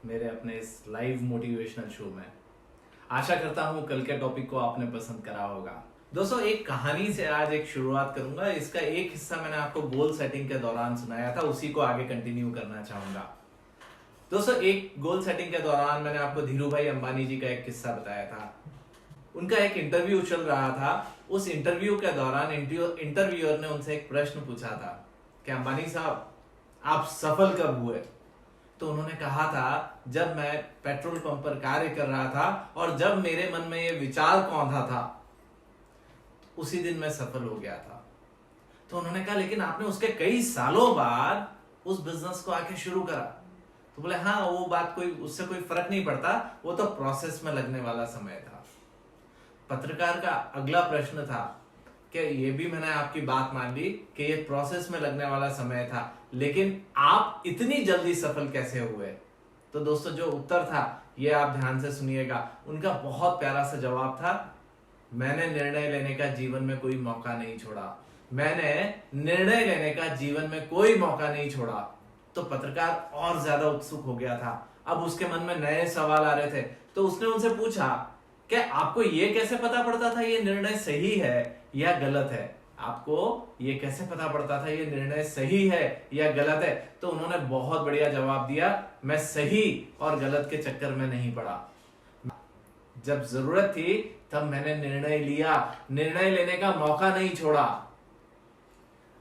मेरे अपने इस लाइव मोटिवेशनल शो में। आशा करता हूं कल के टॉपिक को आपने पसंद करा होगा। दोस्तों, एक कहानी से आज एक शुरुआत करूंगा। इसका एक हिस्सा मैंने आपको गोल सेटिंग के दौरान सुनाया था, उसी को आगे कंटिन्यू करना चाहूंगा। दोस्तों, एक गोल सेटिंग के दौरान मैंने आपको धीरू भाई अंबानी जी का एक किस्सा बताया था। उनका एक इंटरव्यू चल रहा था। उस इंटरव्यू के दौरान इंटरव्यूअर ने उनसे एक प्रश्न पूछा था कि अंबानी साहब, आप सफल कब हुए? तो उन्होंने कहा था, जब मैं पेट्रोल पंप पर कार्य कर रहा था और जब मेरे मन में ये विचार कौंधा था, उसी दिन मैं सफल हो गया था। तो उन्होंने कहा, लेकिन आपने उसके कई सालों बाद उस बिजनेस को आके शुरू करा। तो बोले, हाँ, वो बात कोई, उससे कोई फर्क नहीं पड़ता, वो तो प्रोसेस में लगने वाला समय था। पत्रकार का अगला प्रश्न था कि ये भी मैंने आपकी बात मान ली कि ये प्रोसेस में लगने वाला समय था, लेकिन आप इतनी जल्दी सफल कैसे हुए? तो दोस्तों, जो उत्तर था ये आप ध्यान से सुनिएगा। उनका बहुत प्यारा सा जवाब था, मैंने निर्णय लेने का जीवन में कोई मौका नहीं छोड़ा। मैंने निर्णय लेने का जीवन में कोई मौका नहीं छोड़ा। तो पत्रकार और ज्यादा उत्सुक हो गया था। अब उसके मन में नए सवाल आ रहे थे। तो उसने उनसे पूछा, क्या आपको ये कैसे पता पड़ता था ये निर्णय सही है या गलत है? आपको ये कैसे पता पड़ता था ये निर्णय सही है या गलत है? तो उन्होंने बहुत बढ़िया जवाब दिया, मैं सही और गलत के चक्कर में नहीं पड़ा। जब जरूरत थी तब मैंने निर्णय लिया, निर्णय लेने का मौका नहीं छोड़ा।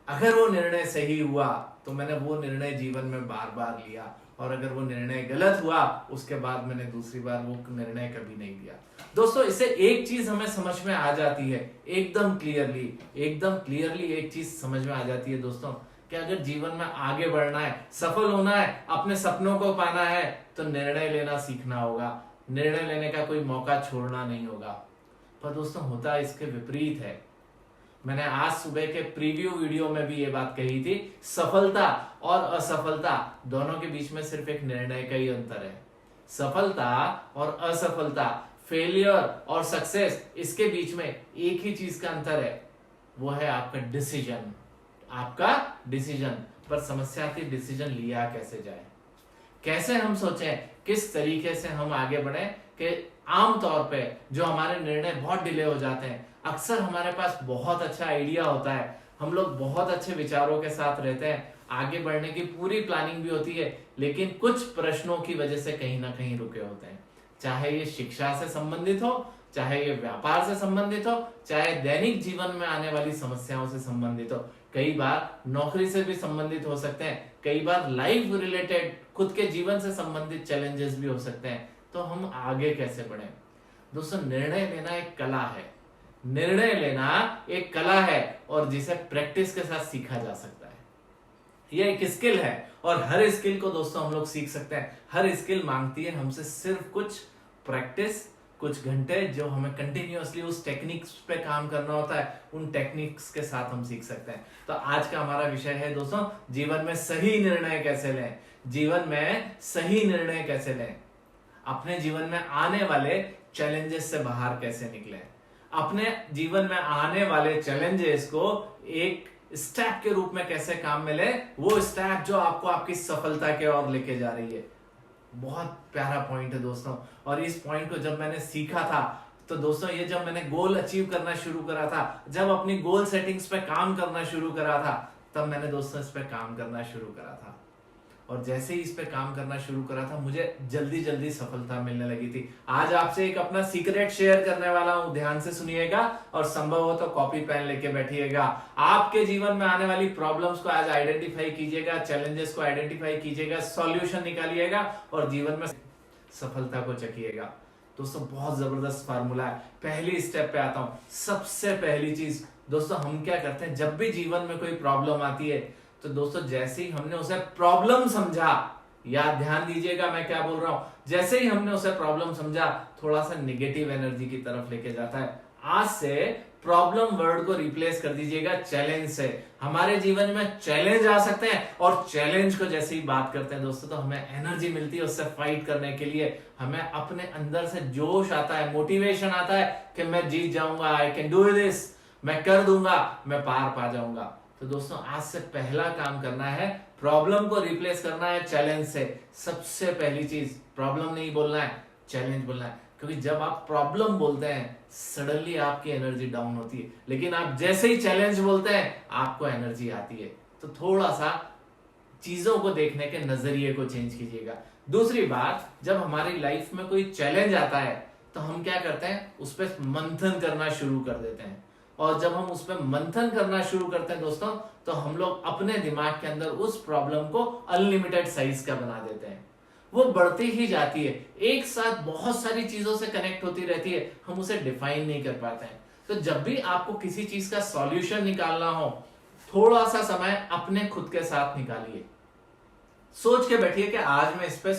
अगर वो निर्णय सही हुआ तो मैंने वो निर्णय जीवन में बार बार लिया, और अगर वो निर्णय गलत हुआ उसके बाद मैंने दूसरी बार वो निर्णय कभी नहीं लिया। दोस्तों, इससे एक चीज हमें समझ में आ जाती है, एकदम क्लियरली एक चीज समझ में आ जाती है दोस्तों, कि अगर जीवन में आगे बढ़ना है, सफल होना है, अपने सपनों को पाना है, तो निर्णय लेना सीखना होगा। निर्णय लेने का कोई मौका छोड़ना नहीं होगा। पर दोस्तों, होता इसके विपरीत है। मैंने आज सुबह के प्रीव्यू वीडियो में भी ये बात कही थी, सफलता और असफलता दोनों के बीच में सिर्फ एक निर्णय का ही अंतर है। सफलता और असफलता, फेलियर और सक्सेस, इसके बीच में एक ही चीज का अंतर है, वो है आपका डिसीजन। पर समस्या आती, डिसीजन लिया कैसे जाए, कैसे हम सोचें, किस तरीके से हम आगे बढ़े, कि आमतौर पे जो हमारे निर्णय बहुत डिले हो जाते हैं। अक्सर हमारे पास बहुत अच्छा आइडिया होता है, हम लोग बहुत अच्छे विचारों के साथ रहते हैं, आगे बढ़ने की पूरी प्लानिंग भी होती है, लेकिन कुछ प्रश्नों की वजह से कहीं ना कहीं रुके होते हैं। चाहे ये शिक्षा से संबंधित हो, चाहे ये व्यापार से संबंधित हो, चाहे दैनिक जीवन में आने वाली समस्याओं से संबंधित हो, कई बार नौकरी से भी संबंधित हो सकते हैं, कई बार लाइफ रिलेटेड खुद के जीवन से संबंधित चैलेंजेस भी हो सकते हैं। तो हम आगे कैसे बढ़े? दोस्तों, निर्णय लेना एक कला है। निर्णय लेना एक कला है और जिसे प्रैक्टिस के साथ सीखा जा सकता है। यह एक स्किल है और हर स्किल को दोस्तों हम लोग सीख सकते हैं। हर स्किल मांगती है हमसे सिर्फ कुछ प्रैक्टिस, कुछ घंटे, जो हमें कंटिन्यूअसली उस टेक्निक्स पे काम करना होता है, उन टेक्निक्स के साथ हम सीख सकते हैं। तो आज का हमारा विषय है दोस्तों, जीवन में सही निर्णय कैसे लें। जीवन में सही निर्णय कैसे लें, अपने जीवन में आने वाले चैलेंजेस से बाहर कैसे निकलें, अपने जीवन में आने वाले चैलेंजेस को एक स्टेप के रूप में कैसे काम में ले, वो स्टेप जो आपको आपकी सफलता के ओर लेके जा रही है। बहुत प्यारा पॉइंट है दोस्तों। और इस पॉइंट को जब मैंने सीखा था, तो दोस्तों ये जब मैंने गोल अचीव करना शुरू करा था, जब अपनी गोल सेटिंग्स पे काम करना शुरू करा था, तब मैंने दोस्तों इस पे काम करना शुरू करा था। और जैसे ही इस पे काम करना शुरू करा था, मुझे जल्दी जल्दी सफलता मिलने लगी थी। आज आपसे एक अपना सीक्रेट शेयर करने वाला हूं, ध्यान से सुनिएगा और संभव हो तो कॉपी पेन लेके बैठिएगा। आपके जीवन में आने वाली प्रॉब्लम्स को आज आइडेंटिफाई कीजिएगा, चैलेंजेस को आइडेंटिफाई कीजिएगा, सॉल्यूशन निकालिएगा और जीवन में सफलता को चखिएगा। दोस्तों, बहुत जबरदस्त फार्मूला है। पहली स्टेप पे आता हूं। सबसे पहली चीज दोस्तों, हम क्या करते हैं, जब भी जीवन में कोई प्रॉब्लम आती है, तो दोस्तों जैसे ही हमने उसे प्रॉब्लम समझा, याद ध्यान दीजिएगा मैं क्या बोल रहा हूं, जैसे ही हमने उसे प्रॉब्लम समझा, थोड़ा सा नेगेटिव एनर्जी की तरफ लेके जाता है। आज से प्रॉब्लम वर्ड को रिप्लेस कर दीजिएगा चैलेंज से। हमारे जीवन में चैलेंज आ सकते हैं और चैलेंज को जैसे ही बात करते हैं दोस्तों, तो हमें एनर्जी मिलती है उससे फाइट करने के लिए। हमें अपने अंदर से जोश आता है, मोटिवेशन आता है कि मैं जीत जाऊंगा, आई कैन डू दिस, मैं कर दूंगा, मैं पार पा जाऊंगा। तो दोस्तों, आज से पहला काम करना है, प्रॉब्लम को रिप्लेस करना है चैलेंज से। सबसे पहली चीज प्रॉब्लम नहीं बोलना है, चैलेंज बोलना है। क्योंकि जब आप प्रॉब्लम बोलते हैं सडनली आपकी एनर्जी डाउन होती है, लेकिन आप जैसे ही चैलेंज बोलते हैं आपको एनर्जी आती है। तो थोड़ा सा चीजों को देखने के नजरिए को चेंज कीजिएगा। दूसरी बात, जब हमारी लाइफ में कोई चैलेंज आता है तो हम क्या करते हैं, उस पर मंथन करना शुरू कर देते हैं। और जब हम उस पर मंथन करना शुरू करते हैं दोस्तों, तो हम लोग अपने दिमाग के अंदर उस प्रॉब्लम को अनलिमिटेड साइज का बना देते हैं। वो बढ़ती ही जाती है, एक साथ बहुत सारी चीजों से कनेक्ट होती रहती है, हम उसे डिफाइन नहीं कर पाते हैं। तो जब भी आपको किसी चीज का सॉल्यूशन निकालना हो, थोड़ा सा समय अपने खुद के साथ निकालिए। सोच के बैठिए कि आज मैं इस पे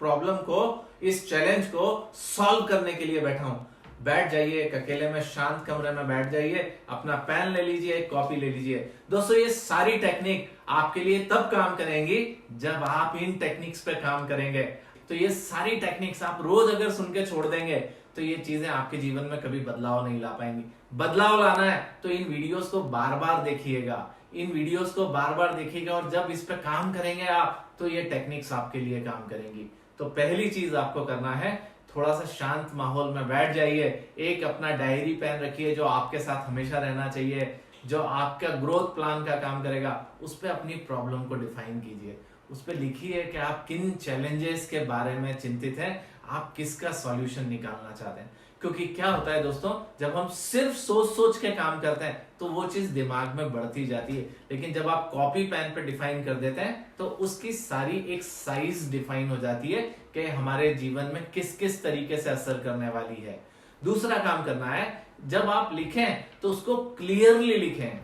प्रॉब्लम को, इस चैलेंज को सॉल्व करने के लिए बैठा हूं। बैठ जाइए, एक अकेले में शांत कमरे में बैठ जाइए, अपना पेन ले लीजिए, एक कॉपी ले लीजिए। दोस्तों ये सारी टेक्निक आपके लिए तब काम करेंगी जब आप इन टेक्निक्स पे काम करेंगे। तो ये सारी टेक्निक्स आप रोज अगर सुन के छोड़ देंगे तो ये चीजें आपके जीवन में कभी बदलाव नहीं ला पाएंगी। बदलाव लाना है तो इन वीडियोस को बार बार देखिएगा, इन वीडियोस को बार बार देखिएगा, और जब इस पे काम करेंगे आप तो ये टेक्निक्स आपके लिए काम करेंगी। तो पहली चीज आपको करना है, थोड़ा सा शांत माहौल में बैठ जाइए, एक अपना डायरी पेन रखिए जो आपके साथ हमेशा रहना चाहिए, जो आपका ग्रोथ प्लान का काम करेगा। उस पर अपनी प्रॉब्लम को डिफाइन कीजिए, उस पर लिखिए कि आप किन चैलेंजेस के बारे में चिंतित हैं, आप किसका सॉल्यूशन निकालना चाहते हैं। क्योंकि क्या होता है दोस्तों, जब हम सिर्फ सोच सोच के काम करते हैं तो वो चीज दिमाग में बढ़ती जाती है, लेकिन जब आप कॉपी पेन पे डिफाइन कर देते हैं तो उसकी सारी एक साइज डिफाइन हो जाती है कि हमारे जीवन में किस किस तरीके से असर करने वाली है। दूसरा काम करना है, जब आप लिखें तो उसको क्लियरली लिखें,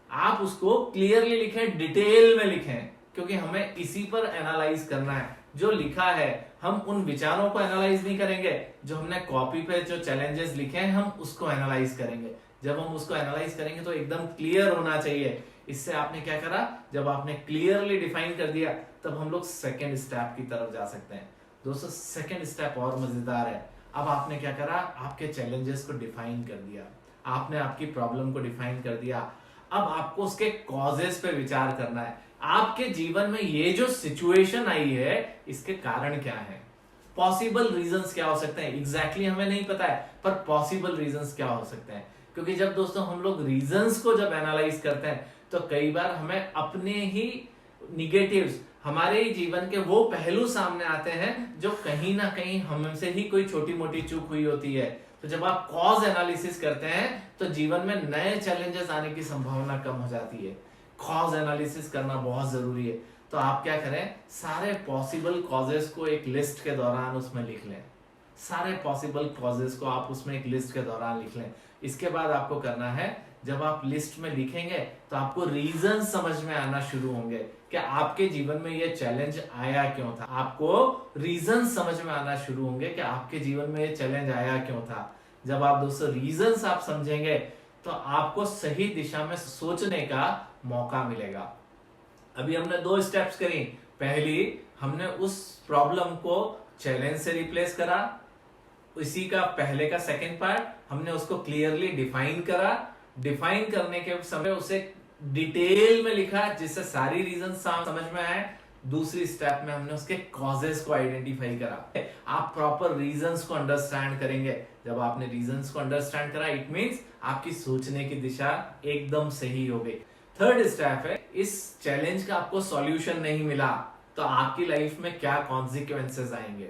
आप उसको क्लियरली लिखें, डिटेल में लिखें, क्योंकि हमें इसी पर एनालाइज करना है। जो लिखा है, हम उन विचारों को एनालाइज नहीं करेंगे, जो हमने कॉपी पे जो चैलेंजेस लिखे हैं हम उसको एनालाइज करेंगे। जब हम उसको एनालाइज करेंगे तो एकदम क्लियर होना चाहिए। इससे आपने क्या करा, जब आपने क्लियरली डिफाइन कर दिया तब हम लोग सेकेंड स्टेप की तरफ जा सकते हैं। दोस्तों सेकेंड स्टेप और मजेदार है। अब आपने क्या करा, आपके चैलेंजेस को डिफाइन कर दिया, आपने आपकी प्रॉब्लम को डिफाइन कर दिया। अब आपको उसके कॉजेस पे विचार करना है। आपके जीवन में ये जो सिचुएशन आई है इसके कारण क्या है, पॉसिबल रीजंस क्या हो सकते हैं। एग्जैक्टली हमें नहीं पता है, पर पॉसिबल रीजंस क्या हो सकते हैं। क्योंकि जब दोस्तों हम लोग रीजंस को जब एनालाइज करते हैं तो कई बार हमें अपने ही निगेटिव्स, हमारे जीवन के वो पहलू सामने आते हैं जो कहीं ना कहीं हमसे ही कोई छोटी मोटी चूक हुई होती है। तो जब आप कॉज एनालिसिस करते हैं तो जीवन में नए चैलेंजेस आने की संभावना कम हो जाती है। कॉज एनालिसिस करना बहुत जरूरी है। तो आप क्या करें, सारे पॉसिबल कॉजेस को एक लिस्ट के दौरान उसमें लिख लें, सारे पॉसिबल कॉजेस को आप उसमें एक लिस्ट के दौरान लिख लें। इसके बाद आपको करना है, जब आप लिस्ट में लिखेंगे तो आपको रीजन समझ में आना शुरू होंगे कि आपके जीवन में ये चैलेंज आया क्यों था। आपको रीजन समझ में आना शुरू होंगे कि आपके जीवन में ये चैलेंज आया क्यों था। जब आप दोस्तों रीजन आप समझेंगे तो आपको सही दिशा में सोचने का मौका मिलेगा। अभी हमने 2 स्टेप्स करी। पहली, हमने उस प्रॉब्लम को चैलेंज से रिप्लेस करा, इसी का पहले का सेकंड पार्ट, हमने उसको क्लियरली डिफाइन करा। डिफाइन करने के समय उसे डिटेल में लिखा जिससे सारी रीजन समझ में आए। दूसरी स्टेप में हमने उसके कॉजेस को आइडेंटिफाई करा। आप प्रॉपर रीजंस को अंडरस्टैंड करेंगे। जब आपने रीजंस को अंडरस्टैंड करा, इट मींस आपकी सोचने की दिशा एकदम सही हो गई। थर्ड स्टेप है, इस चैलेंज का आपको सॉल्यूशन नहीं मिला तो आपकी लाइफ में क्या कॉन्सिक्वेंसेस आएंगे।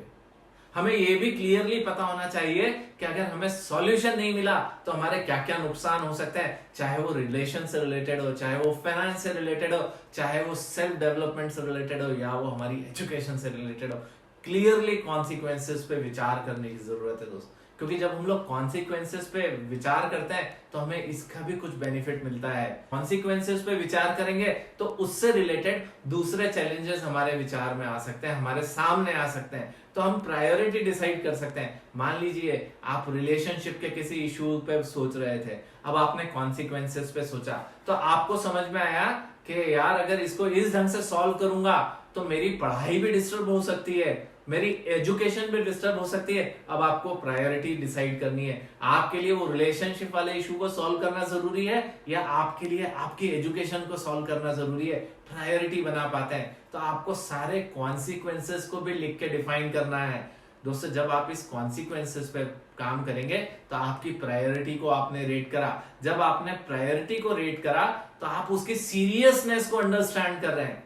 हमें यह भी क्लियरली पता होना चाहिए कि अगर हमें सॉल्यूशन नहीं मिला तो हमारे क्या क्या नुकसान हो सकते हैं, चाहे वो रिलेशन से रिलेटेड हो, चाहे वो फाइनेंस से रिलेटेड हो, चाहे वो सेल्फ डेवलपमेंट से रिलेटेड हो, या वो हमारी एजुकेशन से रिलेटेड हो। क्लियरली कॉन्सिक्वेंसेस पे विचार करने की जरूरत है दोस्तों, क्योंकि जब हम लोग कॉन्सिक्वेंसेस पे विचार करते हैं तो हमें इसका भी कुछ बेनिफिट मिलता है। कॉन्सिक्वेंसेस पे विचार करेंगे तो उससे रिलेटेड दूसरे चैलेंजेस हमारे विचार में आ सकते हैं, हमारे सामने आ सकते हैं, तो हम प्रायोरिटी डिसाइड कर सकते हैं। मान लीजिए आप रिलेशनशिप के किसी इशू पे सोच रहे थे, अब आपने कॉन्सिक्वेंसेस पे सोचा तो आपको समझ में आया कि यार अगर इसको इस ढंग से सॉल्व करूंगा तो मेरी पढ़ाई भी डिस्टर्ब हो सकती है, मेरी एजुकेशन भी डिस्टर्ब हो सकती है। अब आपको प्रायोरिटी डिसाइड करनी है, आपके लिए वो रिलेशनशिप वाले इशू को सॉल्व करना जरूरी है या आपके लिए आपकी एजुकेशन को सॉल्व करना जरूरी है। प्रायोरिटी बना पाते हैं तो आपको सारे कॉन्सिक्वेंसेस को भी लिख के डिफाइन करना है। दोस्तों जब आप इस कॉन्सिक्वेंसेस पे काम करेंगे तो आपकी प्रायोरिटी को आपने रेट करा, जब आपने प्रायोरिटी को रेट करा तो आप उसकी सीरियसनेस को अंडरस्टैंड कर रहे हैं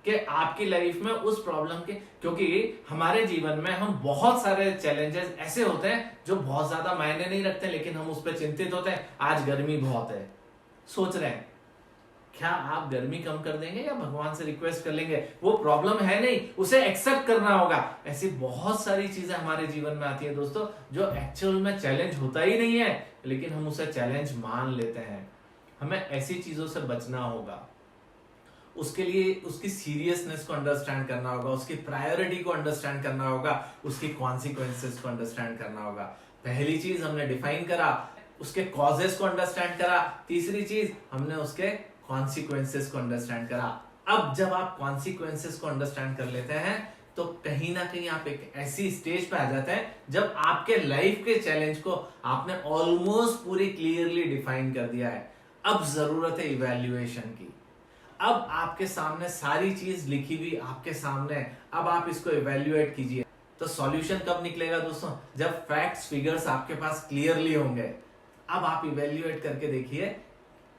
कि आपकी लाइफ में उस प्रॉब्लम के, क्योंकि हमारे जीवन में हम बहुत सारे चैलेंजेस ऐसे होते हैं जो बहुत ज्यादा मायने नहीं रखते, लेकिन हम उस पर चिंतित होते हैं। आज गर्मी बहुत है, सोच रहे हैं क्या आप गर्मी कम कर देंगे या भगवान से रिक्वेस्ट कर लेंगे? वो प्रॉब्लम है नहीं, उसे एक्सेप्ट करना होगा। ऐसी बहुत सारी चीजें हमारे जीवन में आती है दोस्तों जो एक्चुअल में चैलेंज होता ही नहीं है, लेकिन हम उसे चैलेंज मान लेते हैं। हमें ऐसी चीजों से बचना होगा, उसके लिए उसकी सीरियसनेस को अंडरस्टैंड करना होगा, उसकी प्रायोरिटी को अंडरस्टैंड करना होगा, उसकी कॉन्सिक्वेंसेस को अंडरस्टैंड करना होगा। पहली चीज हमने डिफाइन करा, उसके कॉजेस को अंडरस्टैंड करा। तीसरी चीज हमने उसके कॉन्सिक्वेंसेस को अंडरस्टैंड करा। अब जब आप कॉन्सिक्वेंसेस को अंडरस्टैंड कर लेते हैं तो कहीं ना कहीं आप एक ऐसी स्टेज पे आ जाते हैं जब आपके लाइफ के चैलेंज को आपने ऑलमोस्ट पूरी क्लियरली डिफाइन कर दिया है। अब जरूरत है इवैल्यूएशन की। अब आपके सामने सारी चीज लिखी हुई आपके सामने है, अब आप इसको इवैल्यूएट कीजिए। तो सॉल्यूशन कब निकलेगा दोस्तों? जब फैक्ट्स फिगर्स आपके पास क्लियरली होंगे। अब आप इवैल्यूएट करके देखिए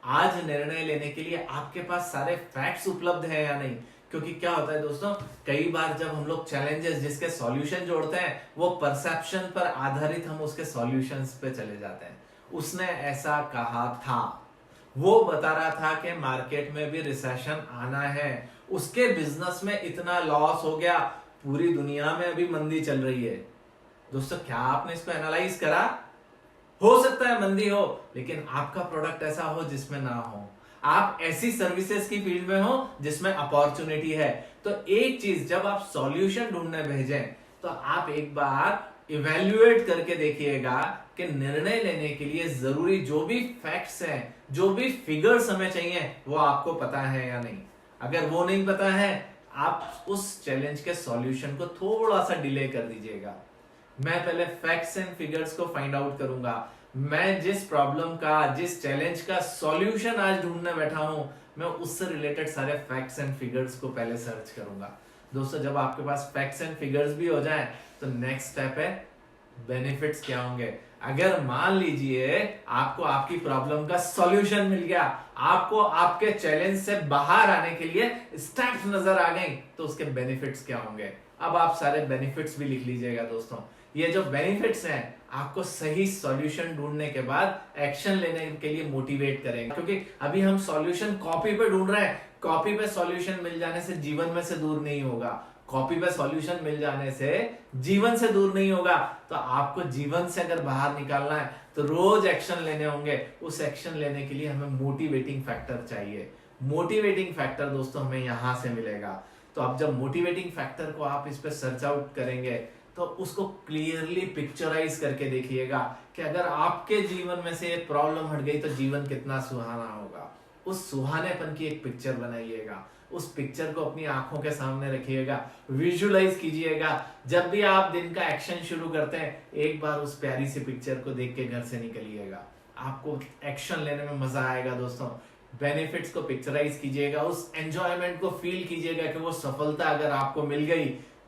आज निर्णय लेने के लिए आपके पास सारे फैक्ट्स उपलब्ध है या नहीं। क्योंकि क्या होता है दोस्तों, कई बार जब हम लोग चैलेंजेस जिसके सॉल्यूशन जोड़ते हैं वो परसेप्शन पर आधारित हम उसके सॉल्यूशंस पे चले जाते हैं। उसने ऐसा कहा था, वो बता रहा था कि मार्केट में भी रिसेशन आना है, उसके बिजनेस में इतना लॉस हो गया, पूरी दुनिया में अभी मंदी चल रही है। दोस्तों क्या आपने इसको एनालाइज करा? हो सकता है मंदी हो, लेकिन आपका प्रोडक्ट ऐसा हो जिसमें ना हो, आप ऐसी सर्विसेज की फील्ड में हो जिसमें अपॉर्चुनिटी है। तो एक चीज, जब आप सॉल्यूशन ढूंढने भेजें तो आप एक बार इवैल्यूएट करके देखिएगा कि निर्णय लेने के लिए जरूरी जो भी फैक्ट्स हैं, जो भी फिगर्स हमें चाहिए, वो आपको पता है या नहीं। अगर वो नहीं पता है, आप उस चैलेंज के सॉल्यूशन को थोड़ा सा डिले कर दीजिएगा। मैं पहले फैक्ट्स एंड फिगर्स को फाइंड आउट करूंगा। मैं जिस प्रॉब्लम का, जिस चैलेंज का सॉल्यूशन आज ढूंढने बैठा हूं, मैं उससे रिलेटेड सारे फैक्ट्स एंड फिगर्स को पहले सर्च करूंगा। दोस्तों जब आपके पास फैक्ट्स एंड फिगर्स भी हो जाएं तो नेक्स्ट स्टेप है बेनिफिट्स क्या होंगे। अगर मान लीजिए आपको आपकी प्रॉब्लम का सॉल्यूशन मिल गया, आपको आपके चैलेंज से बाहर आने के लिए स्टेप्स नजर आ गए, तो उसके बेनिफिट्स क्या होंगे। अब आप सारे बेनिफिट्स भी लिख लीजिएगा दोस्तों। ये जो बेनिफिट्स हैं आपको सही सॉल्यूशन ढूंढने के बाद एक्शन लेने के लिए मोटिवेट करेंगे। क्योंकि अभी हम सॉल्यूशन कॉपी पे ढूंढ रहे हैं, कॉपी पे सॉल्यूशन मिल जाने से जीवन में से दूर नहीं होगा, कॉपी पे सॉल्यूशन मिल जाने से जीवन से दूर नहीं होगा। तो आपको जीवन से अगर बाहर निकालना है तो रोज एक्शन लेने होंगे। उस एक्शन लेने के लिए हमें मोटिवेटिंग फैक्टर चाहिए। मोटिवेटिंग फैक्टर दोस्तों हमें यहां से मिलेगा। तो अब जब मोटिवेटिंग फैक्टर को आप इस पे सर्च आउट करेंगे तो उसको क्लियरली पिक्चराइज करके देखिएगा कि अगर आपके जीवन में से एक प्रॉब्लम हट गई तो जीवन कितना सुहाना होगा। उस सुहानेपन की एक पिक्चर बनाइएगा, उस पिक्चर को अपनी आंखों के सामने रखिएगा, विजुअलाइज कीजिएगा। जब भी आप दिन का एक्शन शुरू करते हैं एक बार उस प्यारी सी पिक्चर को देख के घर से निकलिएगा, आपको एक्शन लेने में मजा आएगा दोस्तों। बेनिफिट्स को पिक्चराइज कीजिएगा, उस एंजॉयमेंट को फील कीजिएगा कि वो सफलता अगर आपको मिल गई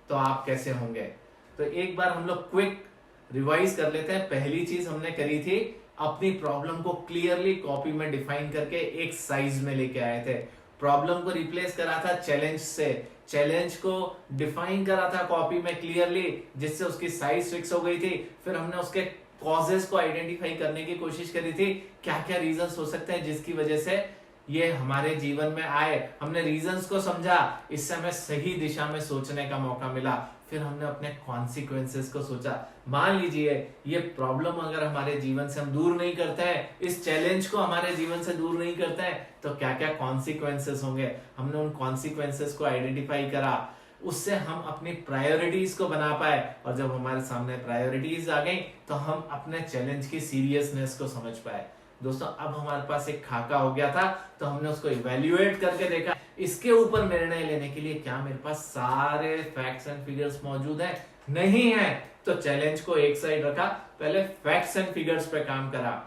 तो आप कैसे होंगे। तो एक बार हम लोग क्विक रिवाइज कर लेते हैं। पहली चीज हमने करी थी, अपनी प्रॉब्लम को क्लियरली कॉपी में डिफाइन करके एक साइज में लेके आए थे। प्रॉब्लम को रिप्लेस करा था चैलेंज से, चैलेंज को डिफाइन करा था कॉपी में क्लियरली, जिससे उसकी साइज फिक्स हो गई थी। फिर हमने उसके कॉजेस को आइडेंटिफाई करने की कोशिश करी थी, क्या क्या रीजंस हो सकते हैं जिसकी वजह से ये हमारे जीवन में आए। हमने रीजंस को समझा, इससे हमें सही दिशा में सोचने का मौका मिला। फिर हमने अपने कॉन्सिक्वेंसेस को सोचा। मान लीजिए ये प्रॉब्लम अगर हमारे जीवन से हम दूर नहीं करते हैं, इस चैलेंज को हमारे जीवन से दूर नहीं करते हैं, तो क्या क्या कॉन्सिक्वेंसेस होंगे। हमने उन कॉन्सिक्वेंसेस को आइडेंटिफाई करा, उससे हम अपनी प्रायोरिटीज को बना पाए। और जब हमारे सामने प्रायोरिटीज आ गई तो हम अपने चैलेंज की सीरियसनेस को समझ पाए। दोस्तों अब हमारे पास एक खाका हो गया था, तो हमने उसको इवेल्युएट करके देखा इसके ऊपर निर्णय लेने के लिए क्या मेरे पास सारे फैक्ट्स एंड फिगर्स मौजूद हैं? नहीं है। तो चैलेंज को एक साइड रखा, पहले फैक्ट्स एंड फिगर्स पे काम करा।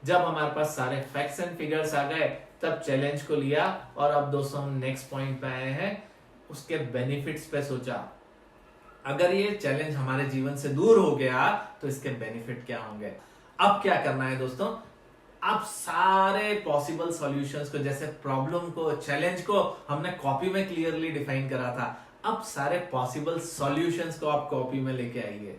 जब हमारे पास सारे फैक्ट्स एंड फिगर्स आ गए तब चैलेंज को लिया, और अब दोस्तों हम नेक्स्ट पॉइंट पे आए हैं, उसके बेनिफिट्स पे सोचा। अगर ये चैलेंज हमारे जीवन से दूर हो गया तो इसके बेनिफिट क्या होंगे। अब क्या करना है दोस्तों, अब सारे पॉसिबल सॉल्यूशंस को, जैसे प्रॉब्लम को, चैलेंज को हमने कॉपी में क्लियरली डिफाइन करा था, अब सारे पॉसिबल सॉल्यूशंस को आप कॉपी में लेके आइए।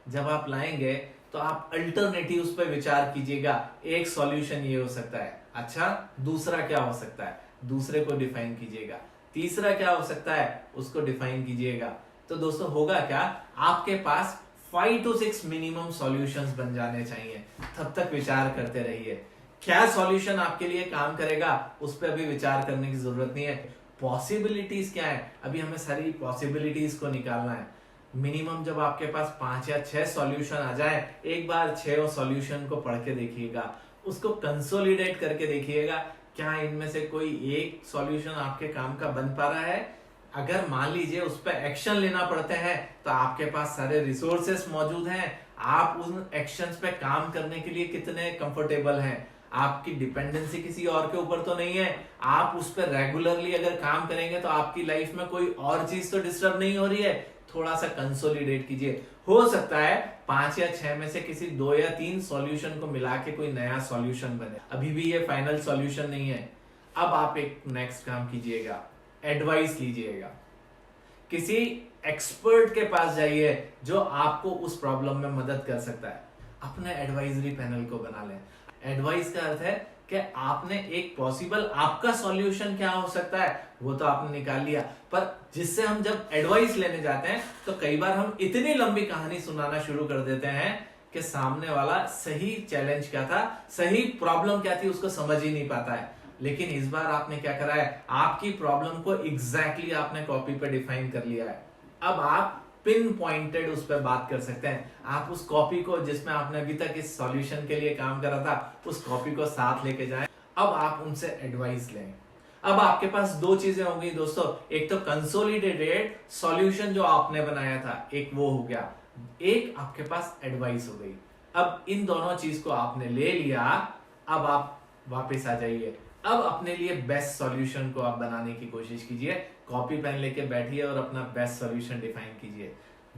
जब आप लाएंगे तो आप अल्टरनेटिव्स पे विचार कीजिएगा। एक सॉल्यूशन ये हो सकता है, अच्छा दूसरा क्या हो सकता है, दूसरे को डिफाइन कीजिएगा। तीसरा क्या हो सकता है, उसको डिफाइन कीजिएगा। तो दोस्तों होगा क्या, आपके पास 5 to 6 मिनिमम सॉल्यूशंस बन जाने चाहिए। तब तक विचार करते रहिए क्या सॉल्यूशन आपके लिए काम करेगा, उस पर अभी विचार करने की जरूरत नहीं है। पॉसिबिलिटीज क्या है, अभी हमें सारी पॉसिबिलिटीज को निकालना है। मिनिमम जब आपके पास 5 या 6 सॉल्यूशन आ जाए, एक बार 6 सॉल्यूशन को पढ़ के देखिएगा, उसको कंसोलिडेट करके देखिएगा, क्या इनमें से कोई एक सॉल्यूशन आपके काम का बन पा रहा है। अगर मान लीजिए उस पर एक्शन लेना पड़ते हैं तो आपके पास सारे रिसोर्सेस मौजूद हैं, आप उन एक्शंस पे काम करने के लिए कितने कंफर्टेबल हैं, आपकी डिपेंडेंसी किसी और के ऊपर तो नहीं है, आप उस पर रेगुलरली अगर काम करेंगे तो आपकी लाइफ में कोई और चीज तो डिस्टर्ब नहीं हो रही है। थोड़ा सा कंसोलिडेट कीजिए, हो सकता है 5 या 6 में से किसी 2 या 3 सॉल्यूशन को मिला के कोई नया सॉल्यूशन बने। अभी भी ये फाइनल सॉल्यूशन नहीं है। अब आप एक नेक्स्ट काम कीजिएगा, एडवाइस लीजिएगा, किसी एक्सपर्ट के पास जाइए जो आपको उस प्रॉब्लम में मदद कर सकता है। अपने एडवाइजरी पैनल को बना लें। एडवाइस का अर्थ है कि आपने एक पॉसिबल आपका सॉल्यूशन क्या हो सकता है वो तो आपने निकाल लिया, पर जिससे हम जब एडवाइस लेने जाते हैं तो कई बार हम इतनी लंबी कहानी सुनाना शुरू कर देते हैं कि सामने वाला सही चैलेंज क्या था, सही प्रॉब्लम क्या थी, उसको समझ ही नहीं पाता है। लेकिन इस बार आपने क्या करा है, आपकी प्रॉब्लम को एग्जैक्टली आपने कॉपी पे डिफाइन कर लिया है। अब आप पिन पॉइंटेड उस पर बात कर सकते हैं। आप उस कॉपी को जिसमें आपने अभी तक इस सॉल्यूशन के लिए काम करा था, उस कॉपी को साथ लेके जाएं। अब आप उनसे एडवाइस लें। अब आपके पास 2 चीजें हो गई दोस्तों, एक तो कंसोलिडेटेड सॉल्यूशन जो आपने बनाया था, एक वो हो गया, एक आपके पास एडवाइस हो गई। अब इन दोनों चीज को आपने ले लिया, अब आप वापस आ जाइए। अब अपने लिए बेस्ट सॉल्यूशन को आप बनाने की कोशिश कीजिए, कॉपी पेन लेके बैठिए और अपना बेस्ट सॉल्यूशन डिफाइन कीजिए।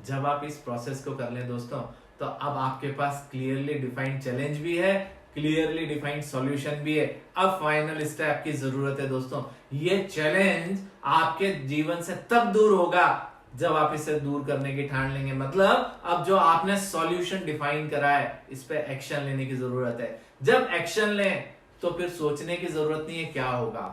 जब आप इस प्रोसेस को कर लें दोस्तों, तो अब आपके पास क्लियरली डिफाइंड चैलेंज भी है, क्लियरली डिफाइंड सॉल्यूशन भी है। अब फाइनल स्टेप की जरूरत है दोस्तों। ये चैलेंज आपके जीवन से तब दूर होगा जब आप इसे दूर करने की ठान लेंगे। मतलब अब जो आपने सॉल्यूशन डिफाइन करा है, इस पे एक्शन लेने की जरूरत है। जब एक्शन लें तो फिर सोचने की जरूरत नहीं है क्या होगा,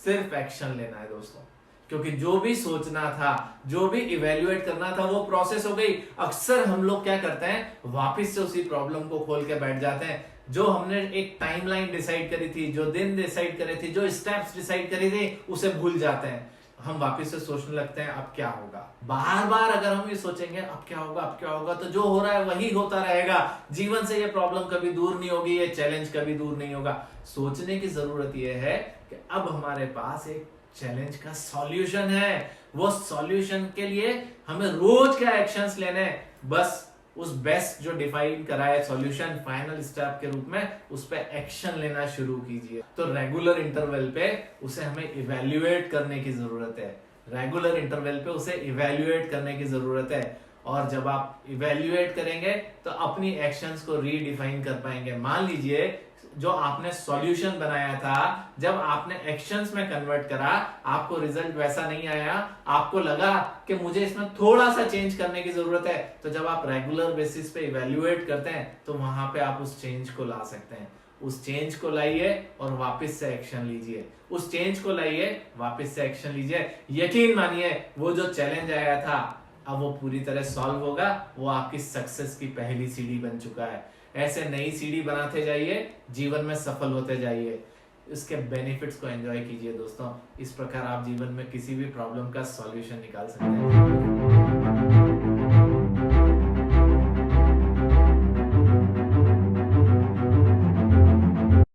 सिर्फ एक्शन लेना है दोस्तों। क्योंकि जो भी सोचना था, जो भी इवेल्युएट करना था, वो प्रोसेस हो गई। अक्सर हम लोग क्या करते हैं, वापस से उसी प्रॉब्लम को खोल के बैठ जाते हैं। जो हमने एक टाइमलाइन डिसाइड करी थी, जो दिन डिसाइड करे थे, जो स्टेप्स डिसाइड करी थी, उसे भूल जाते हैं। हम वापस से सोचने लगते हैं अब क्या होगा। बार बार अगर हम ये सोचेंगे अब क्या होगा, अब क्या होगा, तो जो हो रहा है वही होता रहेगा। जीवन से ये प्रॉब्लम कभी दूर नहीं होगी, ये चैलेंज कभी दूर नहीं होगा। सोचने की जरूरत ये है कि अब हमारे पास एक चैलेंज का सॉल्यूशन है। वो सॉल्यूशन के लिए हमें रोज क्या एक्शंस लेने, बस उस बेस्ट जो डिफाइन करा है सॉल्यूशन फाइनल स्टेप के रूप में, उस पे एक्शन लेना शुरू कीजिए। तो रेगुलर इंटरवल पे उसे हमें इवेल्युएट करने की जरूरत है। रेगुलर इंटरवल पे उसे इवेल्युएट करने की जरूरत है। और जब आप इवेल्युएट करेंगे तो अपनी एक्शंस को रीडिफाइन कर पाएंगे। मान लीजिए जो आपने सॉल्यूशन बनाया था, जब आपने एक्शंस में कन्वर्ट करा, आपको रिजल्ट वैसा नहीं आया, आपको लगा कि मुझे इसमें थोड़ा सा चेंज करने की जरूरत है, तो जब आप रेगुलर बेसिस पे इवेल्युएट करते हैं तो वहां पे आप उस चेंज को ला सकते हैं। उस चेंज को लाइए और वापस से एक्शन लीजिए। उस चेंज को लाइए, वापस से एक्शन लीजिए। यकीन मानिए वो जो चैलेंज आया था अब वो पूरी तरह सॉल्व होगा। वो आपकी सक्सेस की पहली सीढ़ी बन चुका है। ऐसे नई सीढ़ी बनाते जाइए, जीवन में सफल होते जाइए। इसके बेनिफिट्स को एंजॉय कीजिए दोस्तों। इस प्रकार आप जीवन में किसी भी प्रॉब्लम का सॉल्यूशन निकाल सकते हैं।